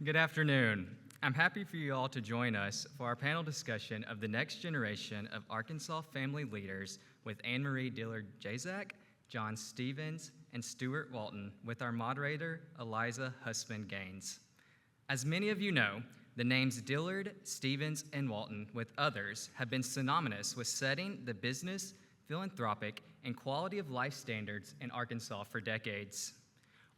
Good afternoon. I'm happy for you all to join us for our panel discussion of the next generation of Arkansas family leaders with Annemarie Dillard Jazic, John Stephens, and Steuart Walton with our moderator, Eliza Hussman Gaines. As many of you know, the names Dillard, Stephens, and Walton, with others, have been synonymous with setting the business, philanthropic, and quality of life standards in Arkansas for decades.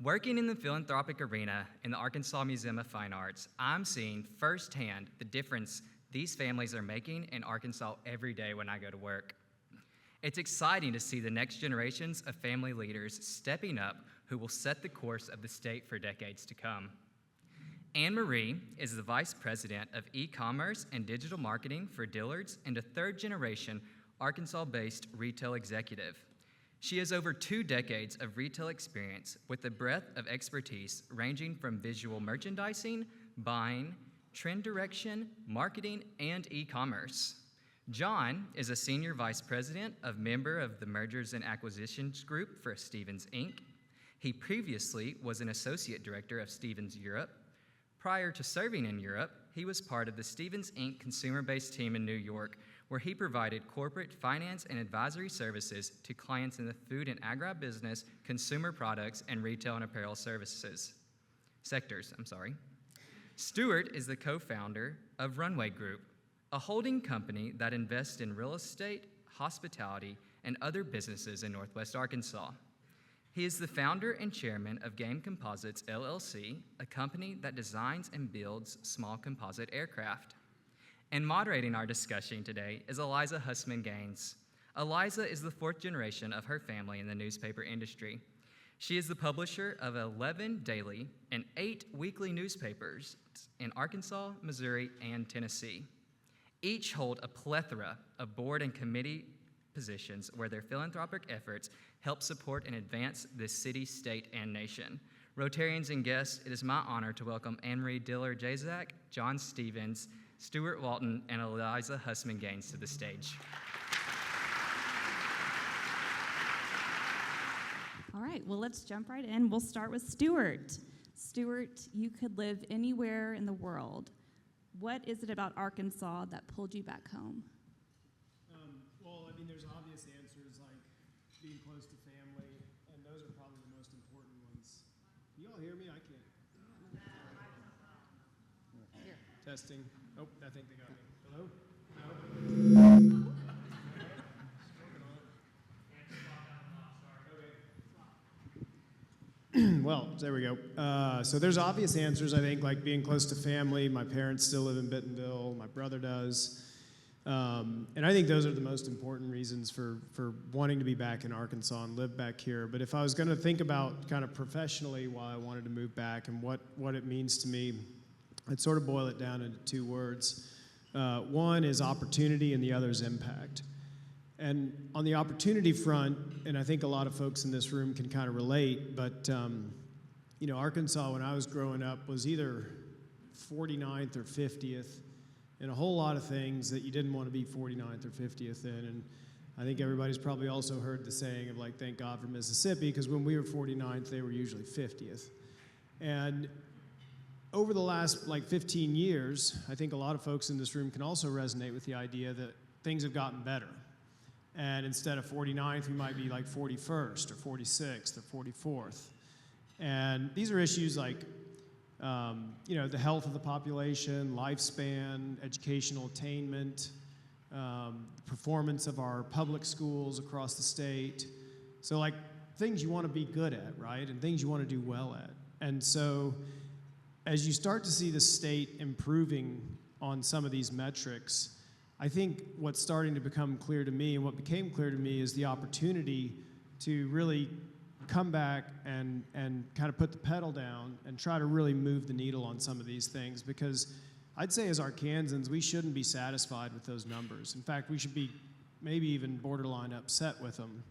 Working in the philanthropic arena in the Arkansas Museum of Fine Arts, I'm seeing firsthand the difference these families are making in Arkansas every day when I go to work. It's exciting to see the next generations of family leaders stepping up who will set the course of the state for decades to come. Annemarie is the Vice President of E-commerce and Digital Marketing for Dillard's and a third-generation Arkansas-based retail executive. She has over 2 decades of retail experience with a breadth of expertise ranging from visual merchandising, buying, trend direction, marketing, and e-commerce. John is a Senior Vice President of member of the Mergers and Acquisitions Group for Stephens Inc. He previously was an Associate Director of Stephens Europe. Prior to serving in Europe, he was part of the Stephens Inc. consumer-based team in New York, where he provided corporate finance and advisory services to clients in the food and agribusiness, consumer products, and retail and apparel sectors. Steuart is the co-founder of Runway Group, a holding company that invests in real estate, hospitality, and other businesses in Northwest Arkansas. He is the founder and chairman of Game Composites, LLC, a company that designs and builds small composite aircraft. And moderating our discussion today is Eliza Hussman Gaines. Eliza is the 4th generation of her family in the newspaper industry. She is the publisher of 11 daily and 8 weekly newspapers in Arkansas, Missouri, and Tennessee. Each hold a plethora of board and committee positions where their philanthropic efforts help support and advance this city, state, and nation. Rotarians and guests, it is my honor to welcome Annemarie Dillard Jazic, John Stephens, Steuart Walton, and Eliza Hussman Gaines to the stage. All right, well, let's jump right in. We'll start with Steuart. Steuart, you could live anywhere in the world. What is it about Arkansas that pulled you back home? There's obvious answers like being close to family, and those are probably the most important ones. Can you all hear me? I can't. Here. Testing. Oh, I think they got me. Hello? No? Well, there we go. So there's obvious answers, I think, like being close to family. My parents still live in Bentonville. My brother does. And I think those are the most important reasons for wanting to be back in Arkansas and live back here. But if I was going to think about kind of professionally why I wanted to move back and what it means to me, I'd sort of boil it down into 2 words. One is opportunity and the other is impact. And on the opportunity front, and I think a lot of folks in this room can kind of relate, but Arkansas when I was growing up was either 49th or 50th in a whole lot of things that you didn't want to be 49th or 50th in. And I think everybody's probably also heard the saying of like, thank God for Mississippi, because when we were 49th, they were usually 50th. And over the last 15 years, I think a lot of folks in this room can also resonate with the idea that things have gotten better. And instead of 49th, we might be like 41st or 46th or 44th. And these are issues like the health of the population, lifespan, educational attainment, performance of our public schools across the state. So things you want to be good at, right? And things you want to do well at. And so as you start to see the state improving on some of these metrics, I think what's starting to become clear to me and what became clear to me is the opportunity to really come back and kind of put the pedal down and try to really move the needle on some of these things, because I'd say as Arkansans, we shouldn't be satisfied with those numbers. In fact, we should be maybe even borderline upset with them.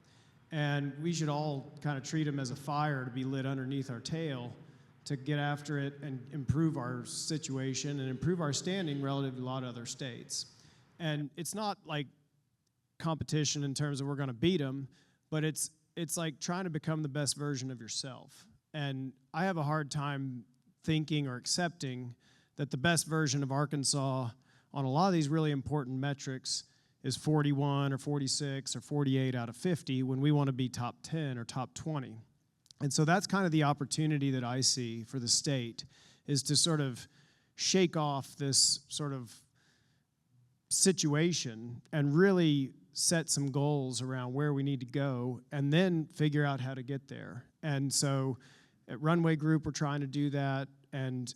And we should all kind of treat them as a fire to be lit underneath our tail to get after it and improve our situation and improve our standing relative to a lot of other states. And it's not like competition in terms of we're going to beat them, but it's like trying to become the best version of yourself. And I have a hard time thinking or accepting that the best version of Arkansas on a lot of these really important metrics is 41 or 46 or 48 out of 50 when we want to be top 10 or top 20. And so that's kind of the opportunity that I see for the state, is to sort of shake off this sort of situation and really set some goals around where we need to go and then figure out how to get there. And so at Runway Group, we're trying to do that. And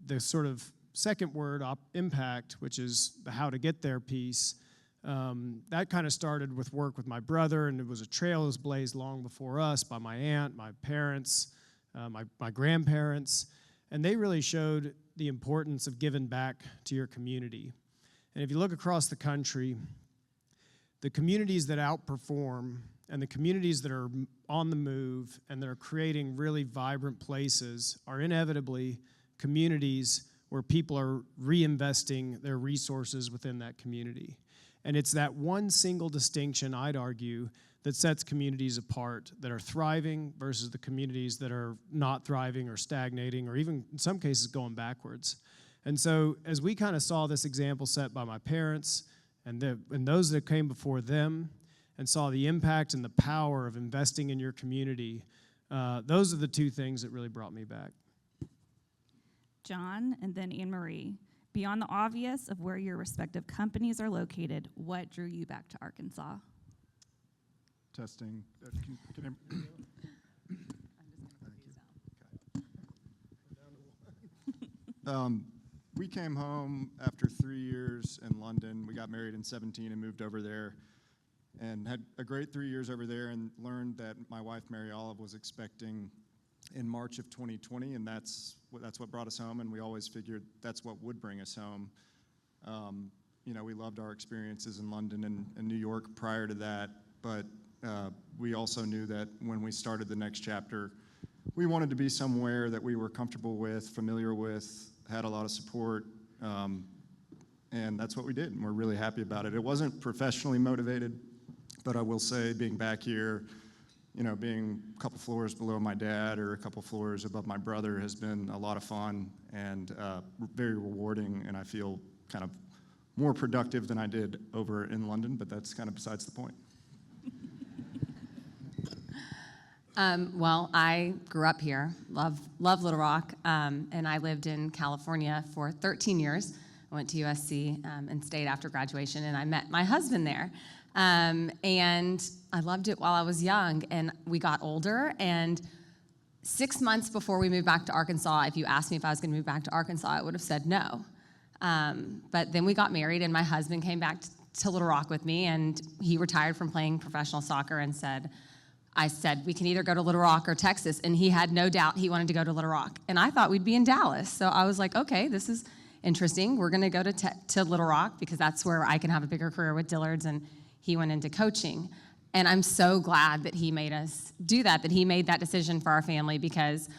the sort of second word, impact, which is the how to get there piece, that kind of started with work with my brother, and it was a trail that was blazed long before us by my aunt, my parents, my grandparents, and they really showed the importance of giving back to your community. And if you look across the country, the communities that outperform and the communities that are on the move and that are creating really vibrant places are inevitably communities where people are reinvesting their resources within that community. And it's that one single distinction, I'd argue, that sets communities apart that are thriving versus the communities that are not thriving or stagnating or even in some cases going backwards. And so as we kind of saw this example set by my parents and those that came before them and saw the impact and the power of investing in your community, those are the two things that really brought me back. John, and then Annemarie. Beyond the obvious of where your respective companies are located, what drew you back to Arkansas? Testing. We came home after 3 years in London. We got married in 17 and moved over there and had a great 3 years over there and learned that my wife, Mary Olive, was expecting in March of 2020, and that's what brought us home, and we always figured that's what would bring us home. We loved our experiences in London and New York prior to that, but we also knew that when we started the next chapter, we wanted to be somewhere that we were comfortable with, familiar with, had a lot of support, and that's what we did, and we're really happy about it. It wasn't professionally motivated, but I will say being back here, being a couple floors below my dad or a couple floors above my brother has been a lot of fun and very rewarding, and I feel kind of more productive than I did over in London, but that's kind of besides the point. Well, I grew up here, love Little Rock, and I lived in California for 13 years. I went to USC and stayed after graduation, and I met my husband there. And I loved it while I was young, and we got older, and 6 months before we moved back to Arkansas, if you asked me if I was going to move back to Arkansas, I would have said no. But then we got married, and my husband came back to Little Rock with me, and he retired from playing professional soccer and I said, we can either go to Little Rock or Texas, and he had no doubt he wanted to go to Little Rock. And I thought we'd be in Dallas, so I was like, okay, this is interesting. We're going to go to Little Rock because that's where I can have a bigger career with Dillard's, and he went into coaching. And I'm so glad that he made us do that he made that decision for our family, because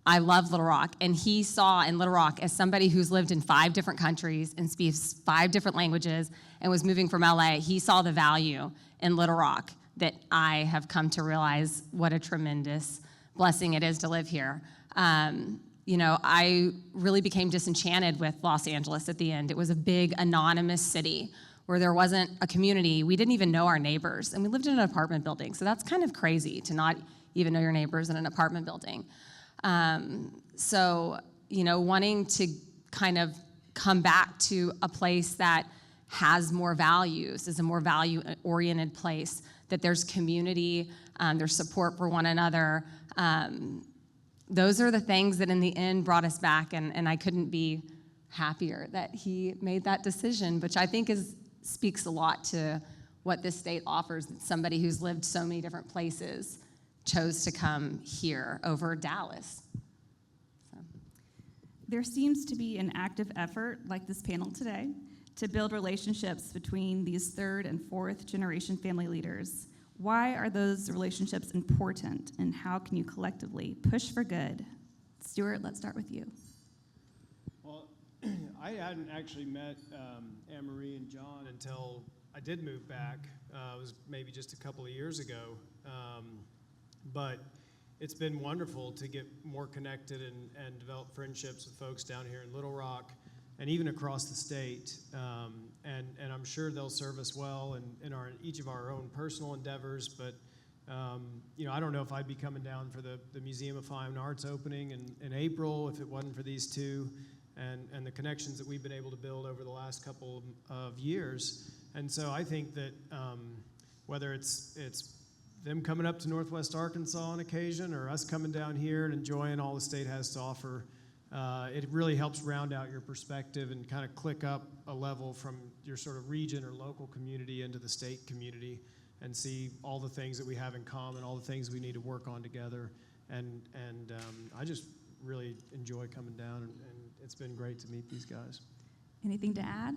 I love Little Rock. And he saw in Little Rock, as somebody who's lived in 5 different countries and speaks 5 different languages and was moving from LA, he saw the value in Little Rock that I have come to realize what a tremendous blessing it is to live here. I really became disenchanted with Los Angeles at the end. It was a big, anonymous city where there wasn't a community. We didn't even know our neighbors, and we lived in an apartment building, so that's kind of crazy to not even know your neighbors in an apartment building. Wanting to kind of come back to a place that has more values, is a more value-oriented place, that there's community, there's support for one another. Those are the things that in the end brought us back, and I couldn't be happier that he made that decision, which I think speaks a lot to what this state offers, that somebody who's lived so many different places chose to come here over Dallas. There seems to be an active effort, like this panel today, to build relationships between these 3rd and 4th generation family leaders. Why are those relationships important, and how can you collectively push for good? Steuart, let's start with you. Well, I hadn't actually met Annemarie and John until I did move back. It was maybe just a couple of years ago. But it's been wonderful to get more connected and develop friendships with folks down here in Little Rock and even across the state. And I'm sure they'll serve us well in each of our own personal endeavors. But I don't know if I'd be coming down for the Museum of Fine Arts opening in April if it wasn't for these two and the connections that we've been able to build over the last couple of years. And so I think that whether it's them coming up to Northwest Arkansas on occasion or us coming down here and enjoying all the state has to offer, it really helps round out your perspective and kind of click up a level from your sort of region or local community into the state community and see all the things that we have in common, all the things we need to work on together. And I just really enjoy coming down, and it's been great to meet these guys. Anything to add?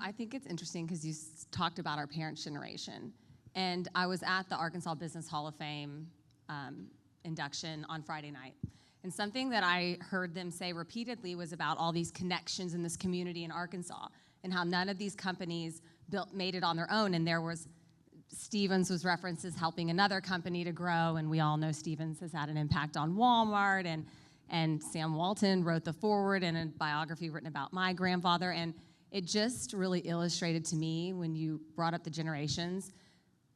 I think it's interesting because you talked about our parents' generation. And I was at the Arkansas Business Hall of Fame induction on Friday night. And something that I heard them say repeatedly was about all these connections in this community in Arkansas and how none of these companies made it on their own. And there was Stephens was referenced as helping another company to grow, and we all know Stephens has had an impact on Walmart, and Sam Walton wrote the foreword in a biography written about my grandfather, and it just really illustrated to me when you brought up the generations,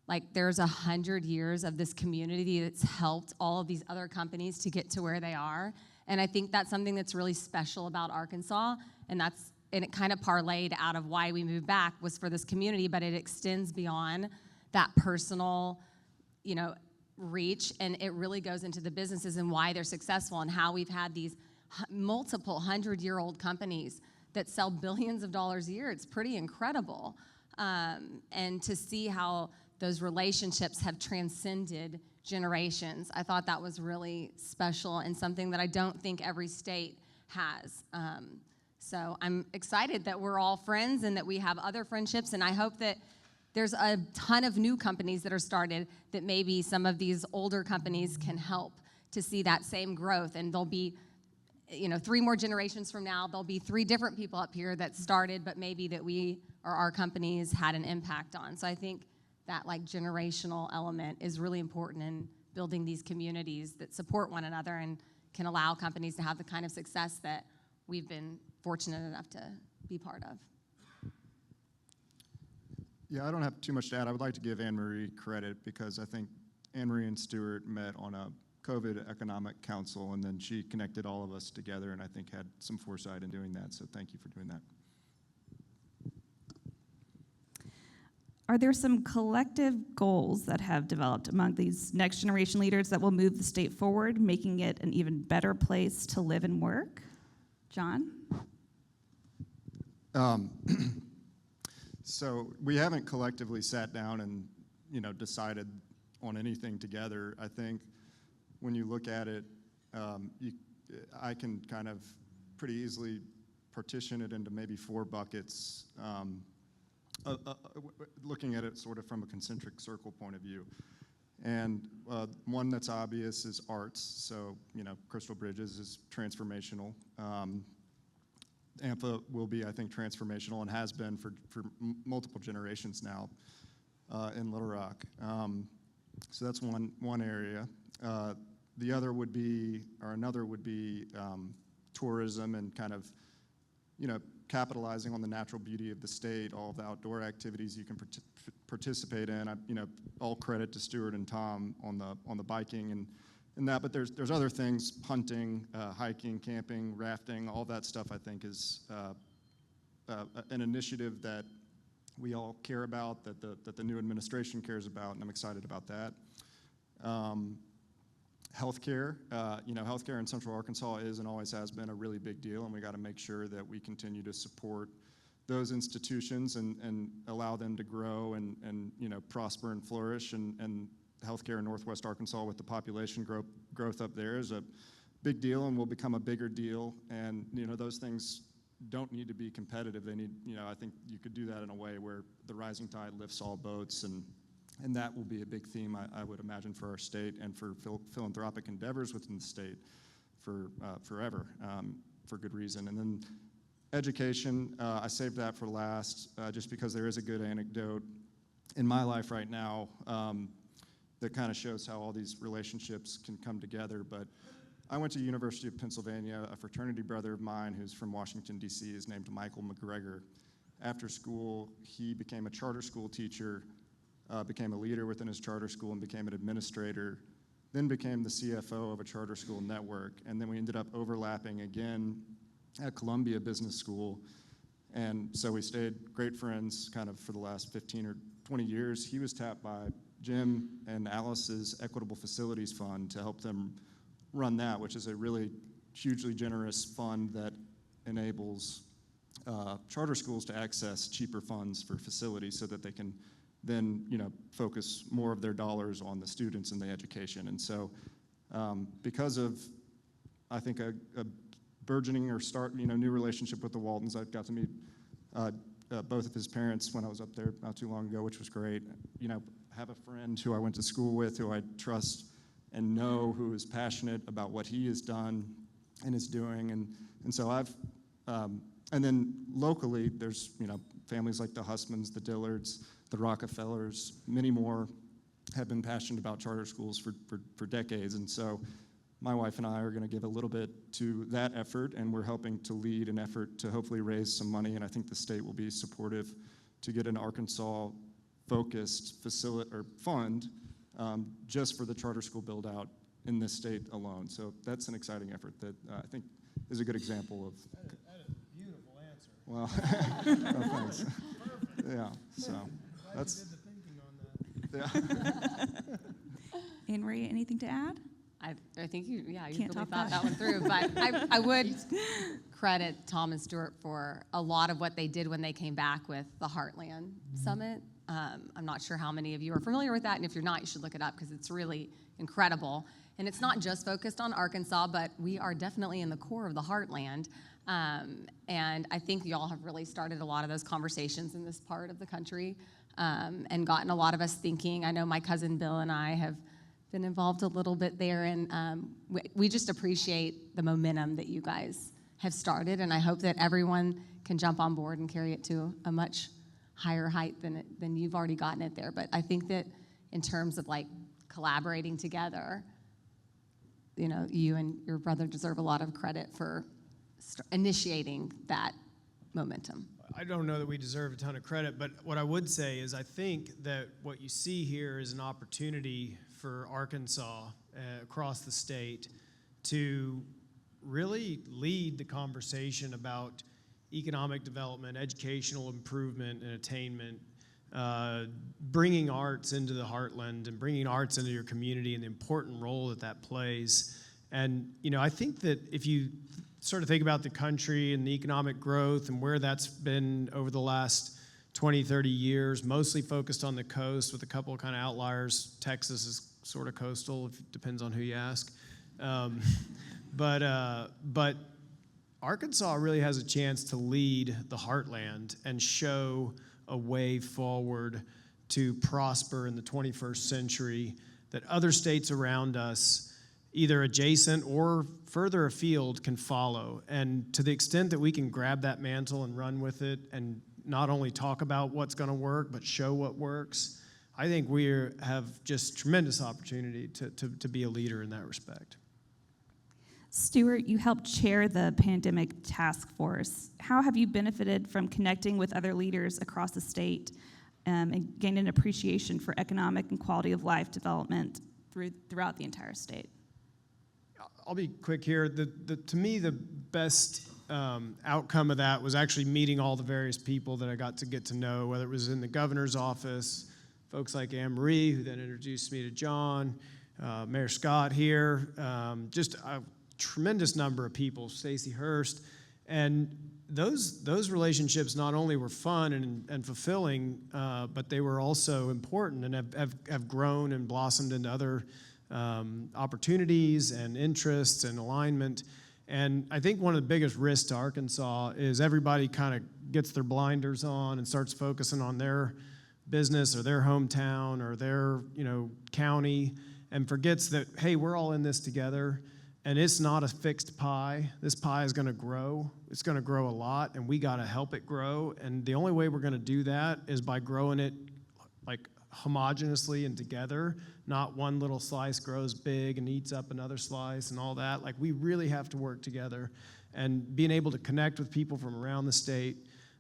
like there's 100 years of this community that's helped all of these other companies to get to where they are, and I think that's something that's really special about Arkansas, and it kind of parlayed out of why we moved back was for this community, but it extends beyond that personal, reach, and it really goes into the businesses and why they're successful and how we've had these multiple 100-year-old companies that sell billions of dollars a year. It's pretty incredible. And to see how those relationships have transcended generations, I thought that was really special and something that I don't think every state has. So I'm excited that we're all friends and that we have other friendships, and I hope that there's a ton of new companies that are started that maybe some of these older companies can help to see that same growth. And there'll be, 3 more generations from now, there'll be 3 different people up here that started, but maybe that we or our companies had an impact on. So I think that generational element is really important in building these communities that support one another and can allow companies to have the kind of success that we've been fortunate enough to be part of. Yeah, I don't have too much to add. I would like to give Annemarie credit because I think Annemarie and Steuart met on a COVID Economic Council, and then she connected all of us together, and I think had some foresight in doing that, so thank you for doing that. Are there some collective goals that have developed among these next generation leaders that will move the state forward, making it an even better place to live and work? John? So we haven't collectively sat down and decided on anything together. I think when you look at it, I can kind of pretty easily partition it into maybe 4 buckets, looking at it sort of from a concentric circle point of view. And one that's obvious is arts. So Crystal Bridges is transformational. AMFA will be, I think, transformational and has been for multiple generations now in Little Rock. So that's one area. The other would be, or another would be tourism and kind of, capitalizing on the natural beauty of the state, all of the outdoor activities you can participate in. All credit to Steuart and Tom on the biking and that, but there's other things, hunting, hiking, camping, rafting, all that stuff I think is an initiative that we all care about, that the new administration cares about, and I'm excited about that. Healthcare, healthcare in Central Arkansas is and always has been a really big deal, and we got to make sure that we continue to support those institutions and allow them to grow and prosper and flourish. And healthcare in Northwest Arkansas with the population growth up there is a big deal and will become a bigger deal. And those things don't need to be competitive. They need, I think you could do that in a way where the rising tide lifts all boats, and that will be a big theme, I would imagine, for our state and for philanthropic endeavors within the state for forever, for good reason. And then education, I saved that for last, just because there is a good anecdote in my life right now. that kind of shows how all these relationships can come together. But I went to University of Pennsylvania. A fraternity brother of mine who's from Washington, D.C. is named Michael McGregor. After school, he became a charter school teacher, became a leader within his charter school, and became an administrator, then became the CFO of a charter school network. And then we ended up overlapping again at Columbia Business School. And so we stayed great friends kind of for the last 15 or 20 years. He was tapped by Jim and Alice's Equitable Facilities Fund to help them run that, which is a really hugely generous fund that enables charter schools to access cheaper funds for facilities so that they can then, focus more of their dollars on the students and the education. And so because of, I think, a burgeoning or new relationship with the Waltons, I got to meet both of his parents when I was up there not too long ago, which was great. Have a friend who I went to school with, who I trust and know, who is passionate about what he has done and is doing. And so I've, and then locally, there's, families like the Hussmans, the Dillards, the Rockefellers, many more have been passionate about charter schools for decades. And so my wife and I are going to give a little bit to that effort, and we're helping to lead an effort to hopefully raise some money, and I think the state will be supportive to get an Arkansas-focused fund just for the charter school build-out in this state alone. So that's an exciting effort that I think is a good example of. That is a beautiful answer. Well, no, thanks. Yeah, so that's. You did the thinking on that. Yeah. Annemarie, anything to add? I think you Can't really top thought that. that one through. But I would credit Tom and Steuart for a lot of what they did when they came back with the Heartland Summit. I'm not sure how many of you are familiar with that, and if you're not, you should look it up because it's really incredible. And it's not just focused on Arkansas, but we are definitely in the core of the Heartland. And I think y'all have really started a lot of those conversations in this part of the country and gotten a lot of us thinking. I know my cousin Bill and I have been involved a little bit there, and we just appreciate the momentum that you guys have started, and I hope that everyone can jump on board and carry it to a much higher height than you've already gotten it there. But I think that in terms of like collaborating together, you and your brother deserve a lot of credit for initiating that momentum. I don't know that we deserve a ton of credit, but what I would say is I think that what you see here is an opportunity for Arkansas across the state to really lead the conversation about economic development, educational improvement and attainment, bringing arts into the heartland and bringing arts into your community and the important role that plays. And, I think that if you sort of think about the country and the economic growth and where that's been over the last 20, 30 years, mostly focused on the coast with a couple of kind of outliers. Texas is sort of coastal, it depends on who you ask. But Arkansas really has a chance to lead the heartland and show a way forward to prosper in the 21st century that other states around us, either adjacent or further afield, can follow. And to the extent that we can grab that mantle and run with it and not only talk about what's going to work, but show what works, I think we have just tremendous opportunity to be a leader in that respect. Steuart, you helped chair the pandemic task force. How have you benefited from connecting with other leaders across the state and gained an appreciation for economic and quality of life development throughout the entire state? I'll be quick here. To me, the best outcome of that was actually meeting all the various people that I got to get to know, whether it was in the governor's office, folks like Annemarie, who then introduced me to John, Mayor Scott here, just a tremendous number of people, Stacey Hurst. And those relationships not only were fun and fulfilling, but they were also important and have grown and blossomed into other opportunities and interests and alignment. And I think one of the biggest risks to Arkansas is everybody kind of gets their blinders on and starts focusing on their business or their hometown or their county and forgets that, hey, we're all in this together and it's not a fixed pie. This pie is going to grow. It's going to grow a lot, and we got to help it grow. And the only way we're going to do that is by growing it like homogeneously and together, not one little slice grows big and eats up another slice and all that. Like, we really have to work together. And being able to connect with people from around the state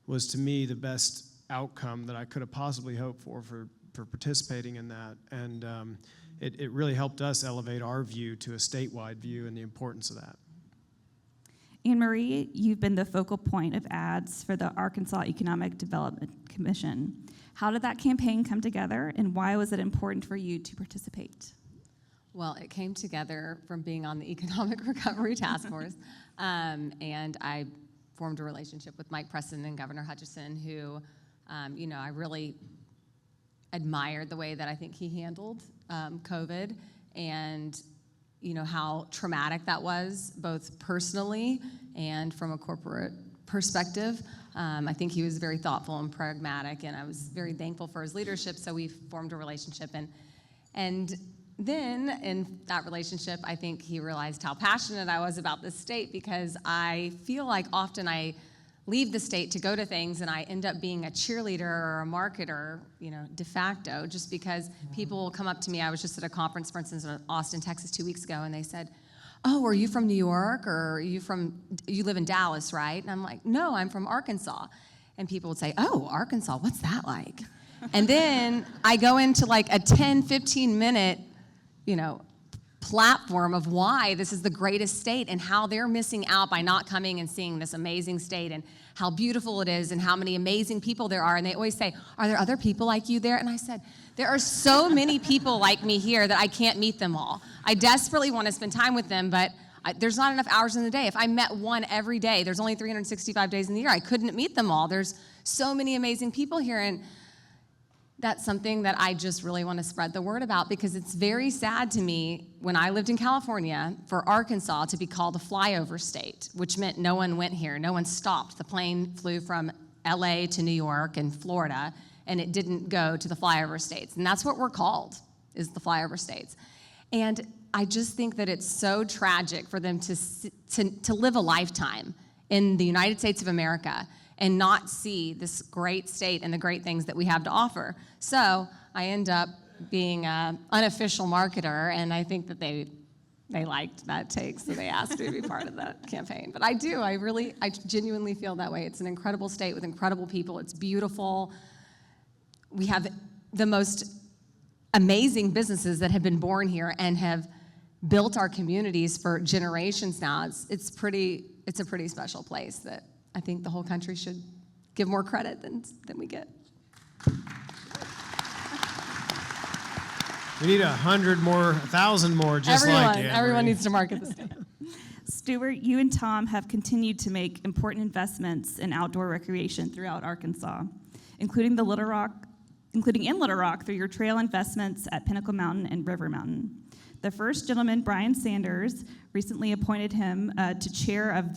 was, to me, the best outcome that I could have possibly hoped for participating in that. And it really helped us elevate our view to a statewide view and the importance of that. Annemarie, you've been the focal point of ads for the Arkansas Economic Development Commission. How did that campaign come together, and why was it important for you to participate? Well, it came together from being on the Economic Recovery Task Force, and I formed a relationship with Mike Preston and Governor Hutchinson, who, I really admired the way that I think he handled COVID, and how traumatic that was, both personally and from a corporate perspective. I think he was very thoughtful and pragmatic, and I was very thankful for his leadership, so we formed a relationship. And then in that relationship, I think he realized how passionate I was about this state, because I feel like often I leave the state to go to things and I end up being a cheerleader or a marketer, de facto, just because people will come up to me. I was just at a conference, for instance, in Austin, Texas 2 weeks ago, and they said, "Oh, are you from New York, or you live in Dallas, right?" And I'm like, "No, I'm from Arkansas." And people would say, "Oh, Arkansas, what's that like?" And then I go into like a 10, 15-minute, platform of why this is the greatest state and how they're missing out by not coming and seeing this amazing state and how beautiful it is and how many amazing people there are. And they always say, "Are there other people like you there?" And I said, there are so many people like me here that I can't meet them all. I desperately want to spend time with them, but there's not enough hours in the day. If I met one every day, there's only 365 days in the year. I couldn't meet them all. There's so many amazing people here, and that's something that I just really want to spread the word about, because it's very sad to me, when I lived in California, for Arkansas to be called a flyover state, which meant no one went here, no one stopped. The plane flew from LA to New York and Florida, and it didn't go to the flyover states. And that's what we're called, is the flyover states. And I just think that it's so tragic for them to live a lifetime in the United States of America and not see this great state and the great things that we have to offer. So I end up being an unofficial marketer, and I think that they liked that take, so they asked me to be part of that campaign. But I genuinely feel that way. It's an incredible state with incredible people. It's beautiful. We have the most amazing businesses that have been born here and have built our communities for generations now. It's a pretty special place that I think the whole country should give more credit than we get. We need 100 more, 1,000 more, just like you. Everyone needs to market the state. Stuart, you and Tom have continued to make important investments in outdoor recreation throughout Arkansas, including in Little Rock through your trail investments at Pinnacle Mountain and River Mountain. The first gentleman, Brian Sanders, recently appointed him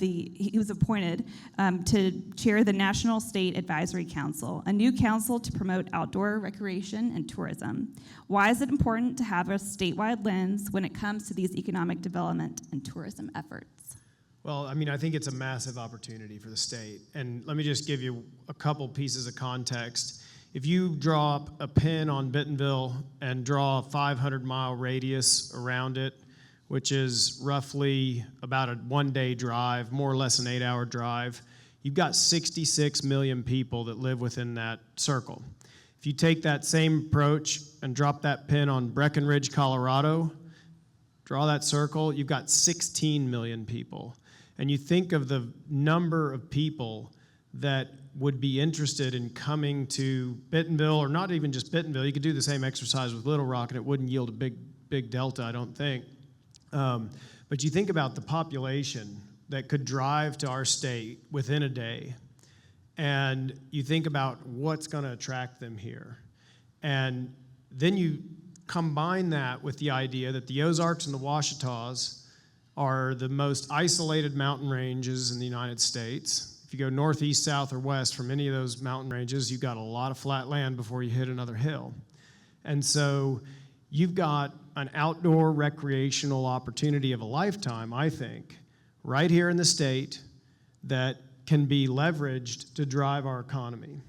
he was appointed to chair the National State Advisory Council, a new council to promote outdoor recreation and tourism. Why is it important to have a statewide lens when it comes to these economic development and tourism efforts? Well, I think it's a massive opportunity for the state. And let me just give you a couple pieces of context. If you draw up a pin on Bentonville and draw a 500-mile radius around it, which is roughly about a one-day drive, more or less an 8-hour drive, you've got 66 million people that live within that circle. If you take that same approach and drop that pin on Breckenridge, Colorado, draw that circle, you've got 16 million people. And you think of the number of people that would be interested in coming to Bentonville, or not even just Bentonville. You could do the same exercise with Little Rock, and it wouldn't yield a big delta, I don't think. But you think about the population that could drive to our state within a day, and you think about what's going to attract them here. And then you combine that with the idea that the Ozarks and the Ouachitas are the most isolated mountain ranges in the United States. If you go northeast, south, or west from any of those mountain ranges, you've got a lot of flat land before you hit another hill. And so you've got an outdoor recreational opportunity of a lifetime, I think, right here in the state that can be leveraged to drive our economy.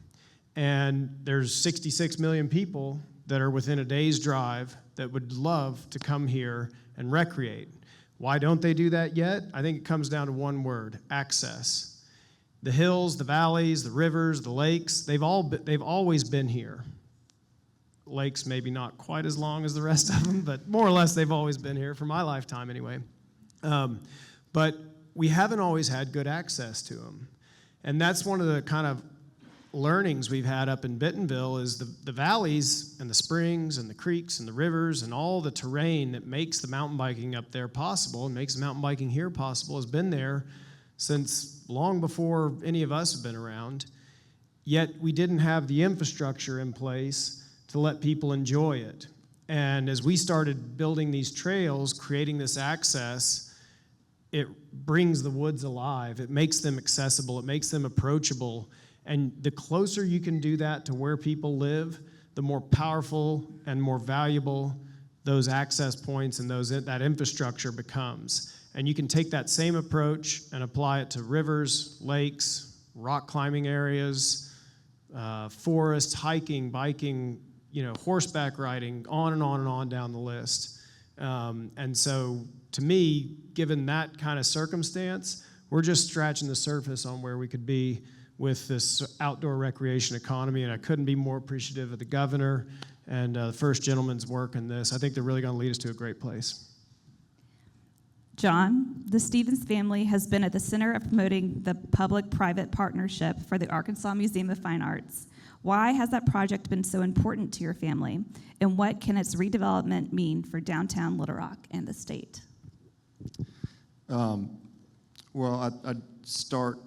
And there's 66 million people that are within a day's drive that would love to come here and recreate. Why don't they do that yet? I think it comes down to one word: access. The hills, the valleys, the rivers, the lakes, they've always been here. Lakes maybe not quite as long as the rest of them, but more or less they've always been here, for my lifetime anyway. But we haven't always had good access to them. And that's one of the kind of learnings we've had up in Bentonville, is the valleys and the springs and the creeks and the rivers and all the terrain that makes the mountain biking up there possible and makes the mountain biking here possible has been there since long before any of us have been around. Yet we didn't have the infrastructure in place to let people enjoy it. And as we started building these trails, creating this access, it brings the woods alive. It makes them accessible. It makes them approachable. And the closer you can do that to where people live, the more powerful and more valuable those access points and that infrastructure becomes. And you can take that same approach and apply it to rivers, lakes, rock climbing areas, forests, hiking, biking, horseback riding, on and on and on down the list. And so, to me, given that kind of circumstance, we're just scratching the surface on where we could be with this outdoor recreation economy, and I couldn't be more appreciative of the governor and the first gentleman's work in this. I think they're really going to lead us to a great place. John, the Stephens family has been at the center of promoting the public-private partnership for the Arkansas Museum of Fine Arts. Why has that project been so important to your family, and what can its redevelopment mean for downtown Little Rock and the state? Well, I'd start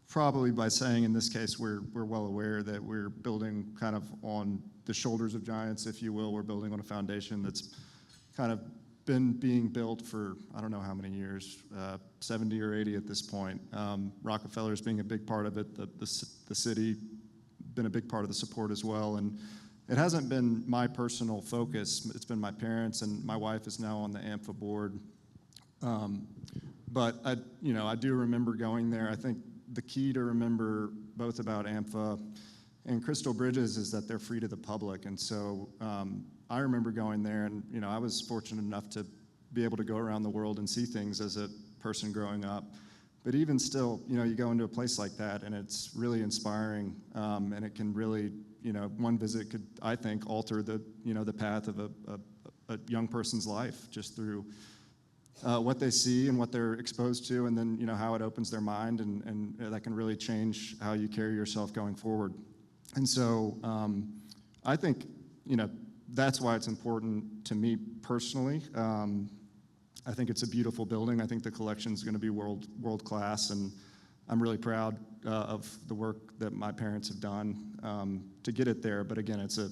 probably by saying, in this case, we're well aware that we're building kind of on the shoulders of giants, if you will. We're building on a foundation that's kind of been being built for, I don't know how many years, 70 or 80 at this point. Rockefeller's being a big part of it, the city been a big part of the support as well, and it hasn't been my personal focus. It's been my parents, and my wife is now on the AMFA board. But I do remember going there. I think the key to remember both about AMFA and Crystal Bridges is that they're free to the public, and so I remember going there, and I was fortunate enough to be able to go around the world and see things as a person growing up. But even still, you go into a place like that, and it's really inspiring, and it can really, one visit could, I think, alter the path of a young person's life just through what they see and what they're exposed to, and then how it opens their mind, and that can really change how you carry yourself going forward. And so I think that's why it's important to me personally. I think it's a beautiful building. I think the collection is going to be world class, and I'm really proud of the work that my parents have done to get it there. But again, it's a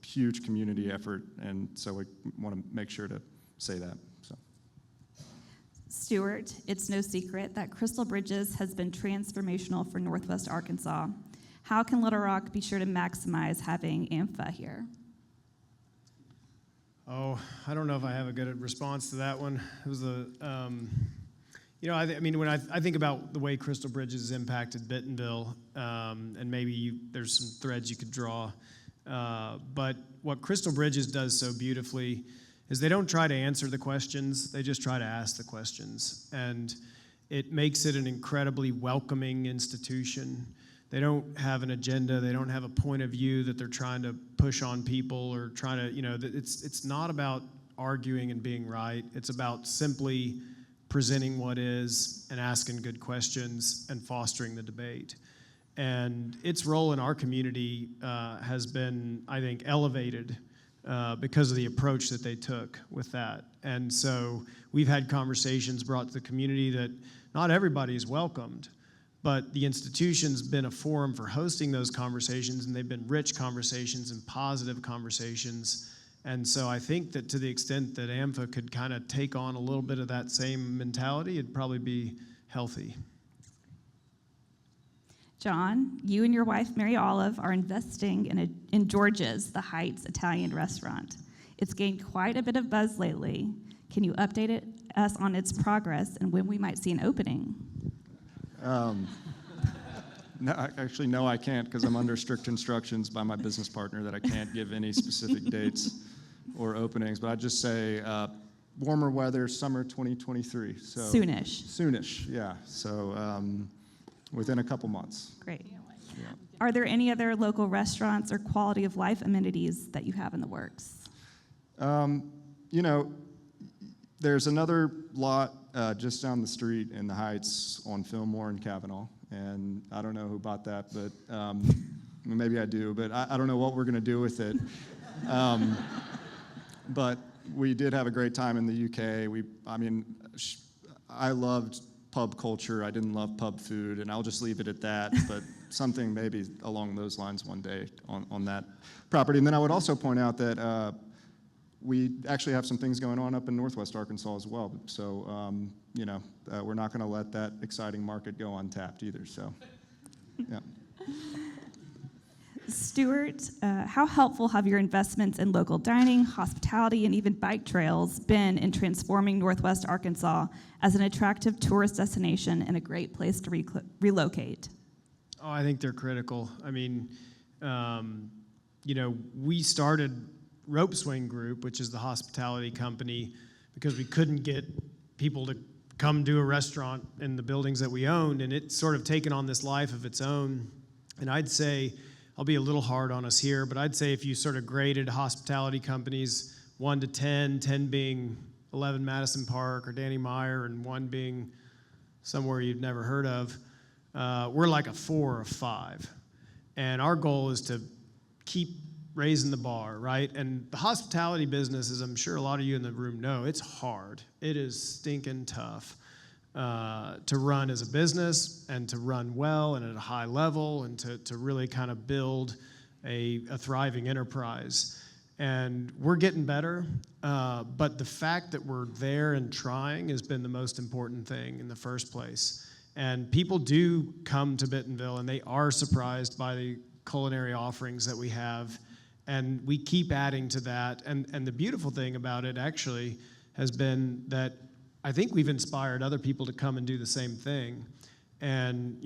huge community effort, and so we want to make sure to say that. So. Steuart, it's no secret that Crystal Bridges has been transformational for Northwest Arkansas. How can Little Rock be sure to maximize having AMFA here? Oh, I don't know if I have a good response to that one. It was when I think about the way Crystal Bridges has impacted Bentonville, and maybe there's some threads you could draw, but what Crystal Bridges does so beautifully is they don't try to answer the questions, they just try to ask the questions, and it makes it an incredibly welcoming institution. They don't have an agenda. They don't have a point of view that they're trying to push on people or trying to, it's not about arguing and being right. It's about simply presenting what is and asking good questions and fostering the debate. And its role in our community has been, I think, elevated because of the approach that they took with that. And so we've had conversations brought to the community that not everybody is welcomed, but the institution's been a forum for hosting those conversations, and they've been rich conversations and positive conversations. And so I think that to the extent that AMFA could kind of take on a little bit of that same mentality, it'd probably be healthy. John, you and your wife, Mary Olive, are investing in George's, the Heights Italian restaurant. It's gained quite a bit of buzz lately. Can you update us on its progress and when we might see an opening? Actually, no, I can't, because I'm under strict instructions by my business partner that I can't give any specific dates or openings. But I'd just say warmer weather, summer 2023. So Soonish. Soonish, yeah. So within a couple months. Great. Yeah. Are there any other local restaurants or quality of life amenities that you have in the works? There's another lot just down the street in the Heights on Fillmore and Kavanaugh, and I don't know who bought that, but maybe I do, but I don't know what we're going to do with it. But we did have a great time in the UK. I loved pub culture. I didn't love pub food, and I'll just leave it at that, but something maybe along those lines one day on that property. And then I would also point out that we actually have some things going on up in Northwest Arkansas as well. So, we're not going to let that exciting market go untapped either. So, yeah. Steuart, how helpful have your investments in local dining, hospitality, and even bike trails been in transforming Northwest Arkansas as an attractive tourist destination and a great place to relocate? Oh, I think they're critical. I mean, we started Rope Swing Group, which is the hospitality company, because we couldn't get people to come do a restaurant in the buildings that we owned, and it's sort of taken on this life of its own. And I'd say, I'll be a little hard on us here, but I'd say if you sort of graded hospitality companies 1 to 10, 10 being 11 Madison Park or Danny Meyer, and 1 being somewhere you've never heard of, we're like a 4 or 5. And our goal is to keep raising the bar, right? And the hospitality business, as I'm sure a lot of you in the room know, it's hard. It is stinking tough to run as a business and to run well and at a high level and to really kind of build a thriving enterprise. And we're getting better, but the fact that we're there and trying has been the most important thing in the first place. And people do come to Bentonville and they are surprised by the culinary offerings that we have. And we keep adding to that. And the beautiful thing about it actually has been that I think we've inspired other people to come and do the same thing. And,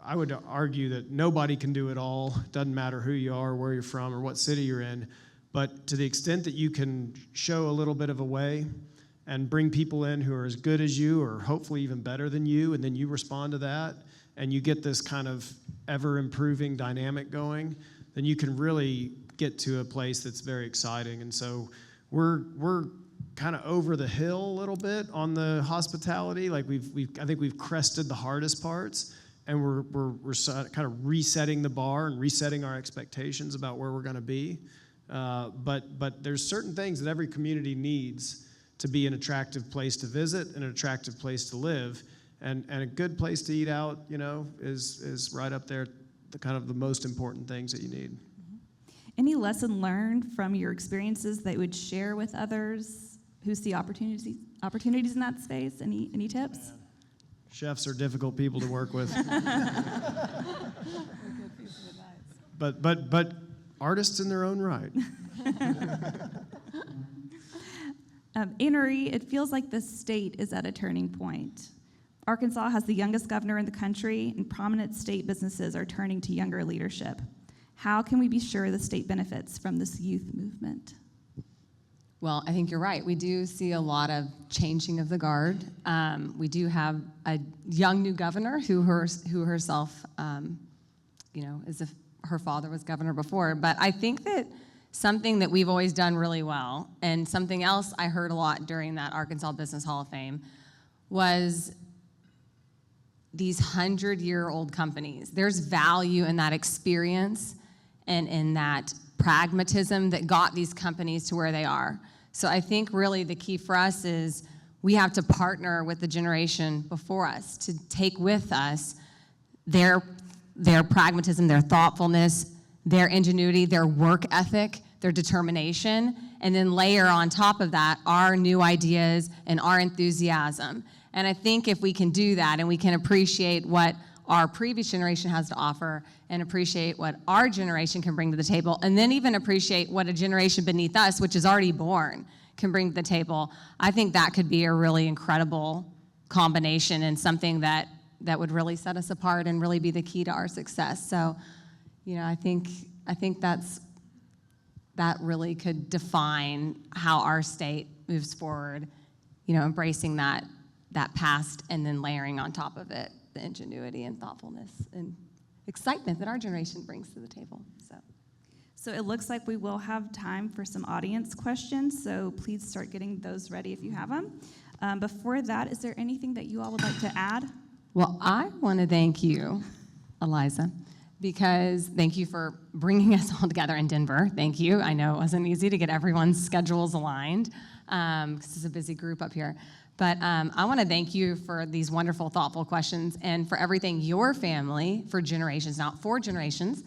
I would argue that nobody can do it all. Doesn't matter who you are, where you're from, or what city you're in. But to the extent that you can show a little bit of a way and bring people in who are as good as you or hopefully even better than you, and then you respond to that, and you get this kind of ever-improving dynamic going, then you can really get to a place that's very exciting. And so we're kind of over the hill a little bit on the hospitality. Like I think we've crested the hardest parts, and we're kind of resetting the bar and resetting our expectations about where we're going to be. But there's certain things that every community needs to be an attractive place to visit and an attractive place to live, and a good place to eat out, is right up there, the kind of the most important things that you need. Any lesson learned from your experiences that you would share with others who see opportunities in that space? Any tips? Chefs are difficult people to work with. but artists in their own right. Annemarie, it feels like the state is at a turning point. Arkansas has the youngest governor in the country, and prominent state businesses are turning to younger leadership. How can we be sure the state benefits from this youth movement? Well, I think you're right. We do see a lot of changing of the guard. We do have a young new governor who herself, as if her father was governor before. But I think that something that we've always done really well, and something else I heard a lot during that Arkansas Business Hall of Fame, was these 100-year-old companies. There's value in that experience and in that pragmatism that got these companies to where they are. So I think really the key for us is we have to partner with the generation before us to take with us their pragmatism, their thoughtfulness, their ingenuity, their work ethic, their determination, and then layer on top of that our new ideas and our enthusiasm. And I think if we can do that and we can appreciate what our previous generation has to offer and appreciate what our generation can bring to the table, and then even appreciate what a generation beneath us, which is already born, can bring to the table, I think that could be a really incredible combination and something that would really set us apart and really be the key to our success. So, I think that really could define how our state moves forward, embracing that past and then layering on top of it the ingenuity and thoughtfulness and excitement that our generation brings to the table. So it looks like we will have time for some audience questions, so please start getting those ready if you have them. Before that, is there anything that you all would like to add? Well, I want to thank you, Eliza, because thank you for bringing us all together in Denver. Thank you. I know it wasn't easy to get everyone's schedules aligned because it's a busy group up here. But I want to thank you for these wonderful, thoughtful questions and for everything your family, for generations, now 4 generations,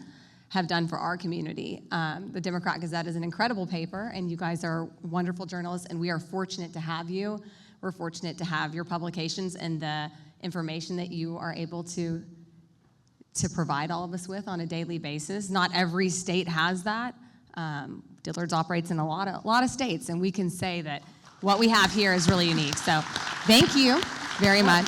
have done for our community. The Democrat Gazette is an incredible paper, and you guys are wonderful journalists, and we are fortunate to have you. We're fortunate to have your publications and the information that you are able to provide all of us with on a daily basis. Not every state has that. Dillard's operates in a lot of states, and we can say that what we have here is really unique. So thank you very much.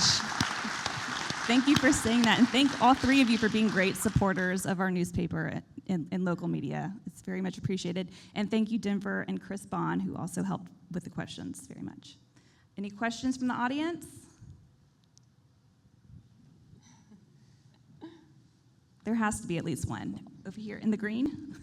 Thank you for saying that, and thank all 3 of you for being great supporters of our newspaper and local media. It's very much appreciated. And thank you, Denver and Chris Bond, who also helped with the questions very much. Any questions from the audience? There has to be at least one. Over here in the green.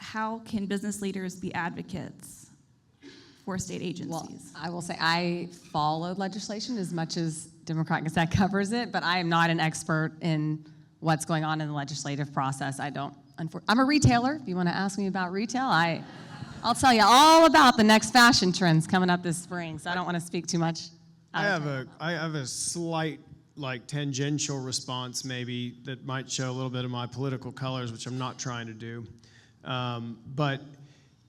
How can business leaders be advocates for state agencies? Well, I will say I followed legislation as much as Democrat Gazette covers it, but I am not an expert in what's going on in the legislative process. I'm a retailer. If you want to ask me about retail, I'll tell you all about the next fashion trends coming up this spring, so I don't want to speak too much. I have a slight, tangential response maybe that might show a little bit of my political colors, which I'm not trying to do. But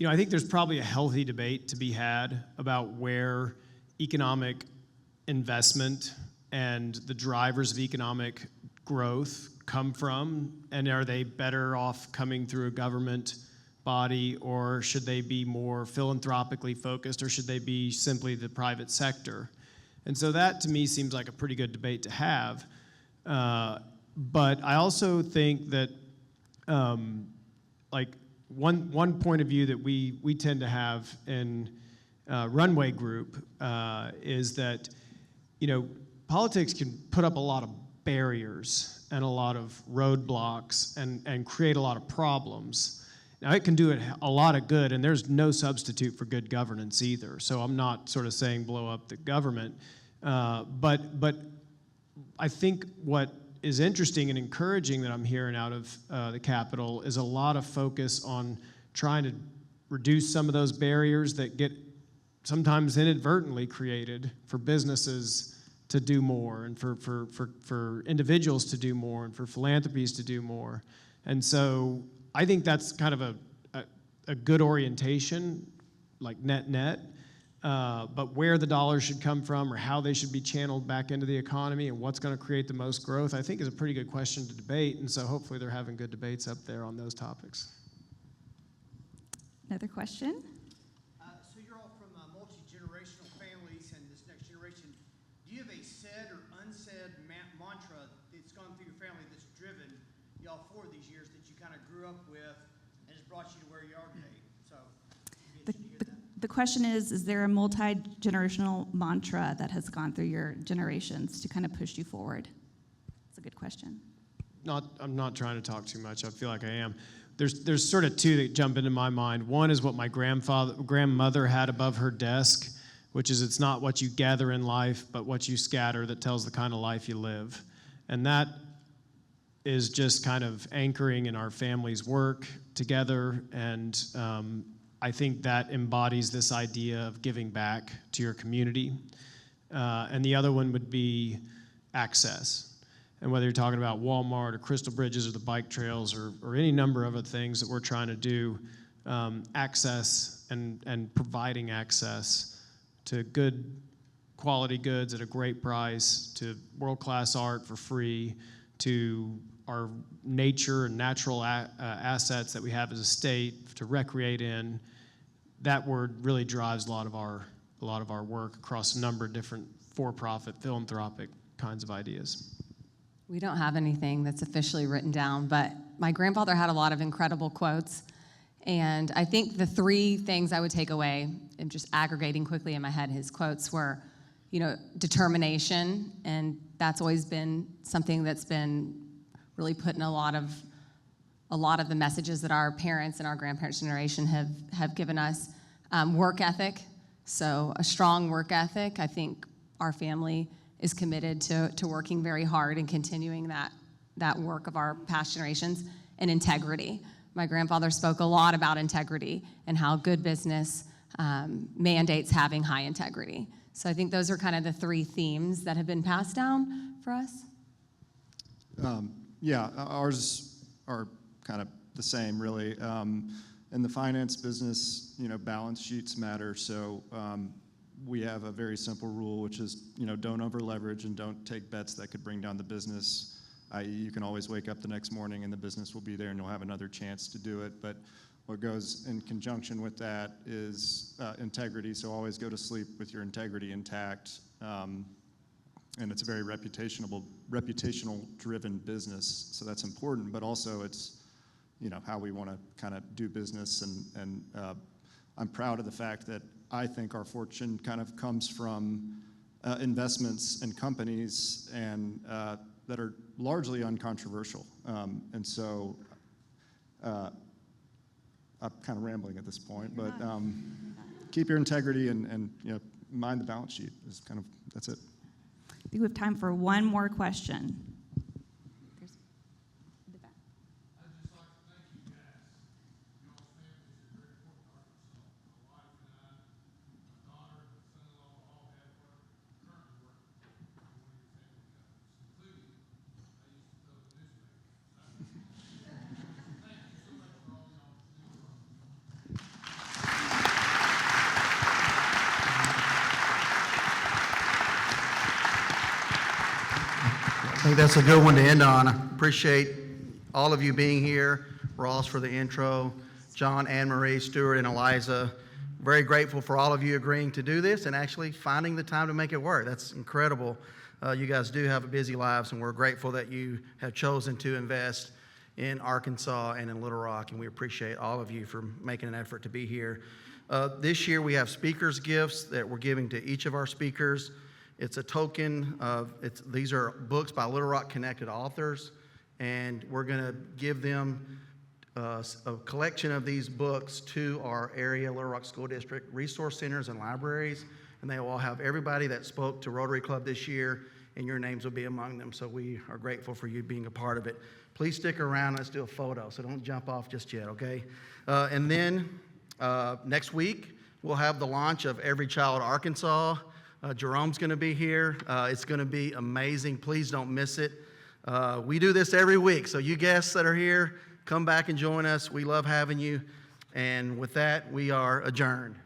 I think there's probably a healthy debate to be had about where economic investment and the drivers of economic growth come from, and are they better off coming through a government body, or should they be more philanthropically focused, or should they be simply the private sector? And so that to me seems like a pretty good debate to have. But I also think that one point of view that we tend to have in Runway Group is that politics can put up a lot of barriers and a lot of roadblocks and create a lot of problems. Now it can do a lot of good, and there's no substitute for good governance either. So I'm not sort of saying blow up the government, but I think what is interesting and encouraging that I'm hearing out of the Capitol is a lot of focus on trying to reduce some of those barriers that get sometimes inadvertently created for businesses to do more, and for individuals to do more, and for philanthropies to do more. And so I think that's kind of a good orientation, like net. But where the dollars should come from, or how they should be channeled back into the economy, and what's going to create the most growth, I think is a pretty good question to debate. And so hopefully they're having good debates up there on those topics. Another question? So you're all from multi-generational families and this next generation. Do you have a said or unsaid mantra that's gone through your family that's driven y'all for these years that you kind of grew up with and has brought you to where you are today? So The question is there a multi-generational mantra that has gone through your generations to kind of push you forward? It's a good question. I'm not trying to talk too much. I feel like I am. There's sort of two that jump into my mind. One is what my grandmother had above her desk, which is, it's not what you gather in life, but what you scatter that tells the kind of life you live. And that is just kind of anchoring in our family's work together. And I think that embodies this idea of giving back to your community. And the other one would be access. And whether you're talking about Walmart or Crystal Bridges or the bike trails or any number of other things that we're trying to do, access and providing access to good quality goods at a great price, to world-class art for free, to our nature and natural assets that we have as a state to recreate in. That word really drives a lot of our work across a number of different for-profit, philanthropic kinds of ideas. We don't have anything that's officially written down, but my grandfather had a lot of incredible quotes. And I think the three things I would take away, and just aggregating quickly in my head, his quotes were, determination, and that's always been something that's been really put in a lot of the messages that our parents and our grandparents' generation have given us. Work ethic, so a strong work ethic. I think our family is committed to working very hard and continuing that work of our past generations. And integrity. My grandfather spoke a lot about integrity and how good business mandates having high integrity. So I think those are kind of the three themes that have been passed down for us. Yeah, ours are kind of the same, really. In the finance business, balance sheets matter. So we have a very simple rule, which is, don't over leverage and don't take bets that could bring down the business. I.e., you can always wake up the next morning and the business will be there and you'll have another chance to do it. But what goes in conjunction with that is integrity. So always go to sleep with your integrity intact. And it's a very reputational-driven business, so that's important. But also, it's how we want to kind of do business. And I'm proud of the fact that I think our fortune kind of comes from investments in companies and that are largely uncontroversial. And so I'm kind of rambling at this point, but keep your integrity and mind the balance sheet is kind of, that's it. I think we have time for one more question. I think that's a good one to end on. I appreciate all of you being here. Ross for the intro, John, Annemarie, Steuart, and Eliza. Very grateful for all of you agreeing to do this and actually finding the time to make it work. That's incredible. You guys do have busy lives, and we're grateful that you have chosen to invest in Arkansas and in Little Rock, and we appreciate all of you for making an effort to be here. This year we have speakers' gifts that we're giving to each of our speakers. It's a token of, these are books by Little Rock Connected authors, and we're going to give them a collection of these books to our area Little Rock School District resource centers and libraries, and they will all have everybody that spoke to Rotary Club this year, and your names will be among them, so we are grateful for you being a part of it. Please stick around. Let's do a photo, so don't jump off just yet, okay? And then next week, we'll have the launch of Every Child Arkansas. Jerome's going to be here. It's going to be amazing. Please don't miss it. We do this every week, so you guests that are here, come back and join us. We love having you. And with that, we are adjourned.